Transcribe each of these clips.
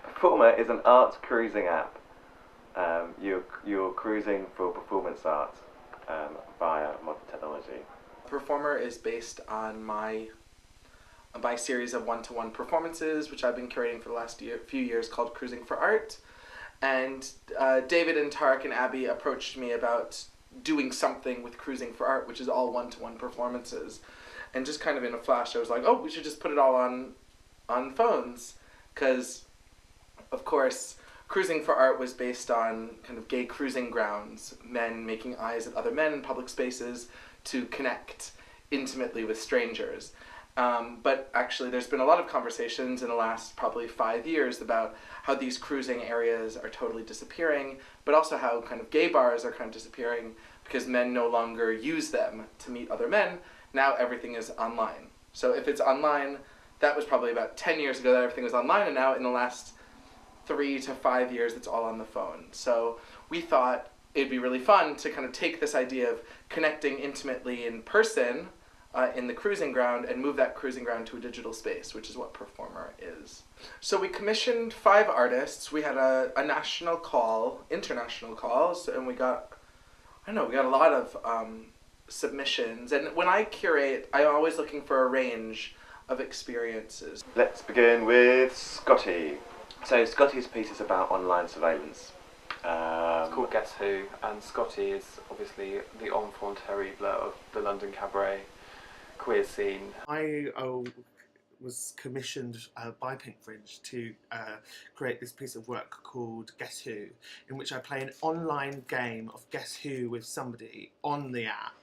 Performr is an art cruising app. You're cruising for performance art via modern technology. Performr is based on my series of one-to-one performances, which I've been curating for the last few years, called Cruising for Art. And David and Tarek and Abby approached me about doing something with Cruising for Art, which is all one-to-one performances. And just kind of in a flash, I was like, oh, we should just put it all on phones. Because, of course, Cruising for Art was based on kind of gay cruising grounds, men making eyes at other men in public spaces to connect intimately with strangers. But actually there's been a lot of conversations in the last probably 5 years about how these cruising areas are totally disappearing, but also how kind of gay bars are kind of disappearing because men no longer use them to meet other men. Now everything is online. So if it's online, that was probably about 10 years ago that everything was online, and now in the last 3 to 5 years it's all on the phone. So we thought it'd be really fun to kind of take this idea of connecting intimately in person in the cruising ground and move that cruising ground to a digital space, which is what Performr is. So we commissioned 5 artists. We had a national call, international calls, and we got a lot of submissions. And when I curate, I'm always looking for a range of experiences. Let's begin with Scotty. So Scotty's piece is about online surveillance. It's called Guess Who, and Scotty is obviously the enfant terrible of the London cabaret queer scene. I was commissioned by Pink Fringe to create this piece of work called Guess Who, in which I play an online game of Guess Who with somebody on the app,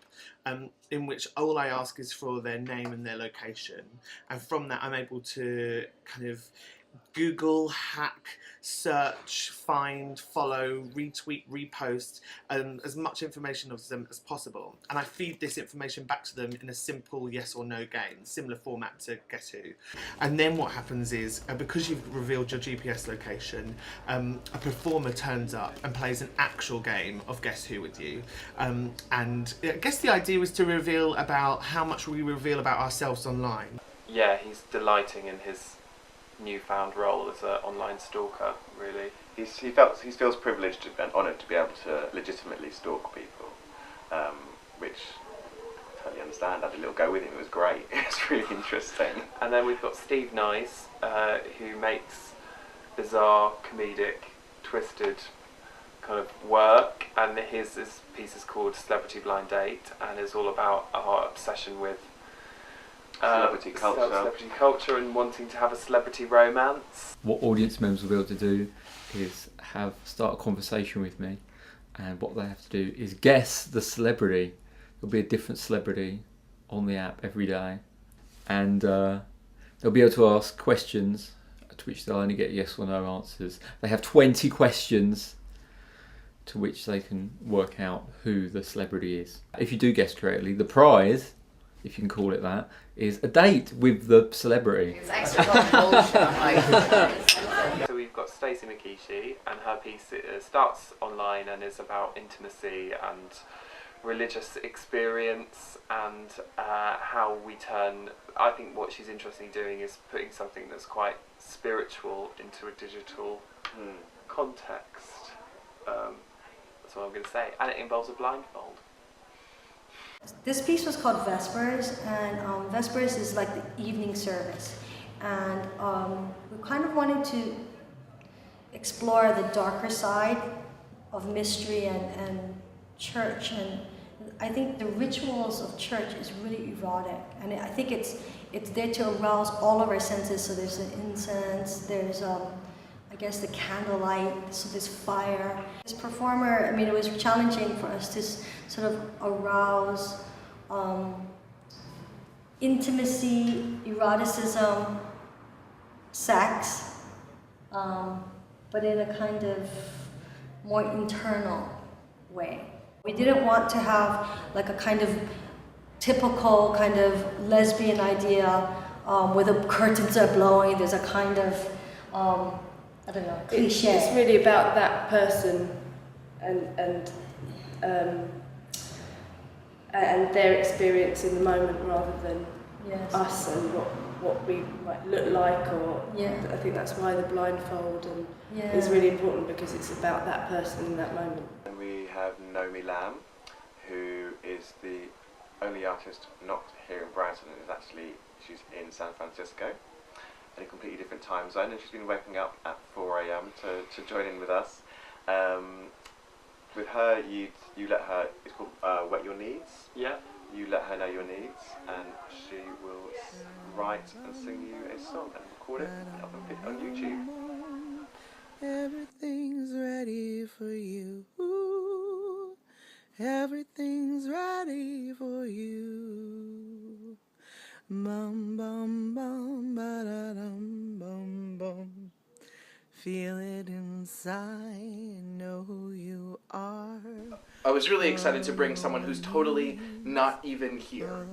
in which all I ask is for their name and their location, and from that I'm able to kind of Google, hack, search, find, follow, retweet, repost, as much information of them as possible. And I feed this information back to them in a simple yes or no game, similar format to Guess Who. And then what happens is, because you've revealed your GPS location, a performer turns up and plays an actual game of Guess Who with you. And I guess the idea was to reveal about how much we reveal about ourselves online. Yeah, he's delighting in his newfound role as an online stalker, really. He feels privileged and honoured to be able to legitimately stalk people, which I totally understand. I had a little go with him, it was great. It was really interesting. And then we've got Steve Nice, who makes bizarre, comedic, twisted kind of work, and his piece is called Celebrity Blind Date, and is all about our obsession with celebrity culture and wanting to have a celebrity romance. What audience members will be able to do is start a conversation with me, and what they have to do is guess the celebrity. There'll be a different celebrity on the app every day, and they'll be able to ask questions to which they'll only get yes or no answers. They have 20 questions to which they can work out who the celebrity is. If you do guess correctly, the prize, if you can call it that, is a date with the celebrity. It's extra bullshit. So we've got Stacey Mikishi, and her piece starts online and is about intimacy and religious experience, and how we turn, I think what she's interested in doing is putting something that's quite spiritual into a digital context. That's what I'm going to say, and it involves a blindfold. This piece was called Vespers, and Vespers is like the evening service, and we kind of wanted to explore the darker side of mystery and church, and I think the rituals of church is really erotic, and I think it's there to arouse all of our senses. So there's the incense, there's I guess the candlelight, so there's fire. This Performr, I mean, it was challenging for us to sort of arouse intimacy, eroticism, sex, but in a kind of more internal way. We didn't want to have like a kind of typical kind of lesbian idea where the curtains are blowing. There's a kind of I don't know, cliche. It's really about that person and their experience in the moment rather than us and what what we might look like, or Yeah. I think that's why the blindfold Yeah. is really important, because it's about that person in that moment. And we have Nome Lamb, who is the only artist not here in Brighton, and she's in San Francisco, in a completely different time zone, and she's been waking up at 4 a.m. to join in with us. With her, you let her, it's called Wet Your Needs. Yeah. You let her know your needs, and she will write and sing you a song and record it up and put it on YouTube. Everything's ready for you. Everything's ready for you. Bum bum bum ba da dum bum bum. Feel it inside, know who you are. I was really excited to bring someone who's totally not even here.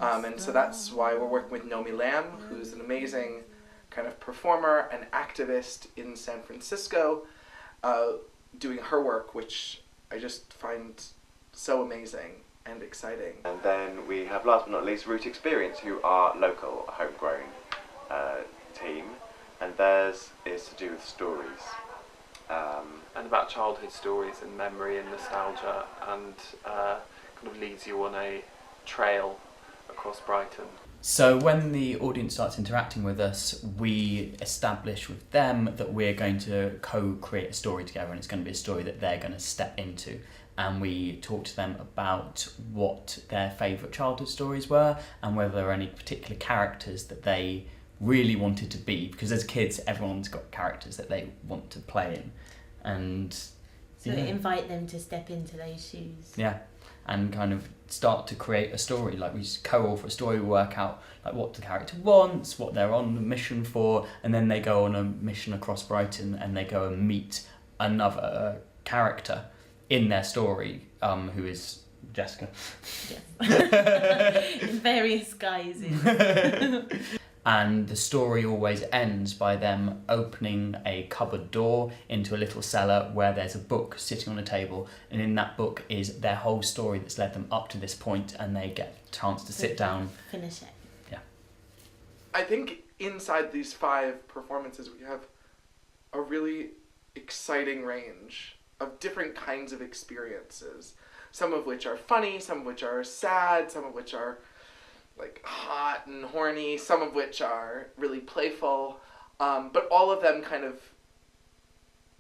And so that's why we're working with Nome Lamb, who's an amazing kind of performer and activist in San Francisco, doing her work, which I just find so amazing and exciting. And then we have, last but not least, Root Experience, who are local, homegrown team, and theirs is to do with stories. And about childhood stories and memory and nostalgia, and kind of leads you on a trail across Brighton. So when the audience starts interacting with us, we establish with them that we're going to co-create a story together, and it's going to be a story that they're going to step into. And we talk to them about what their favourite childhood stories were, and whether there are any particular characters that they really wanted to be, because as kids everyone's got characters that they want to play in, and so invite them to step into those shoes. Yeah, and kind of start to create a story. Like we just co-author a story, we work out like what the character wants, what they're on the mission for, and then they go on a mission across Brighton and they go and meet another character in their story, who is Jessica. Yes. In various guises. And the story always ends by them opening a cupboard door into a little cellar where there's a book sitting on a table, and in that book is their whole story that's led them up to this point, and they get a chance to sit down. Finish it. Yeah. I think inside these 5 performances we have a really exciting range of different kinds of experiences, some of which are funny, some of which are sad, some of which are like hot and horny, some of which are really playful, but all of them kind of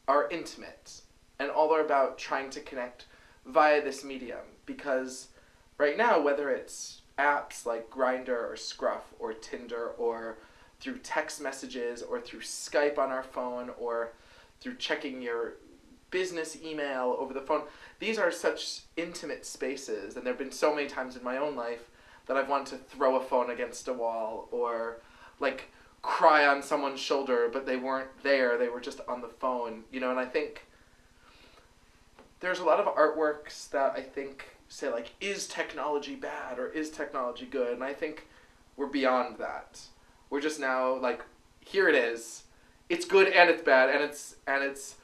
are intimate, and all are about trying to connect via this medium, because right now, whether it's apps like Grindr or Scruff or Tinder, or through text messages, or through Skype on our phone, or through checking your business email over the phone, these are such intimate spaces, and there have been so many times in my own life that I've wanted to throw a phone against a wall, or like cry on someone's shoulder, but they weren't there, they were just on the phone, you know. And I think there's a lot of artworks that I think say like, is technology bad or is technology good? And I think we're beyond that. We're just now like, here it is. It's good and it's bad, and it's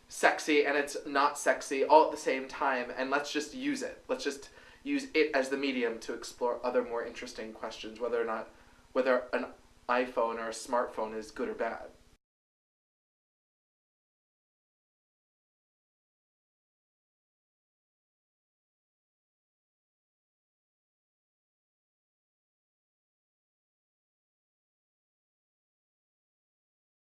sexy and it's not sexy all at the same time, and let's just use it. Let's just use it as the medium to explore other more interesting questions, whether an iPhone or a smartphone is good or bad.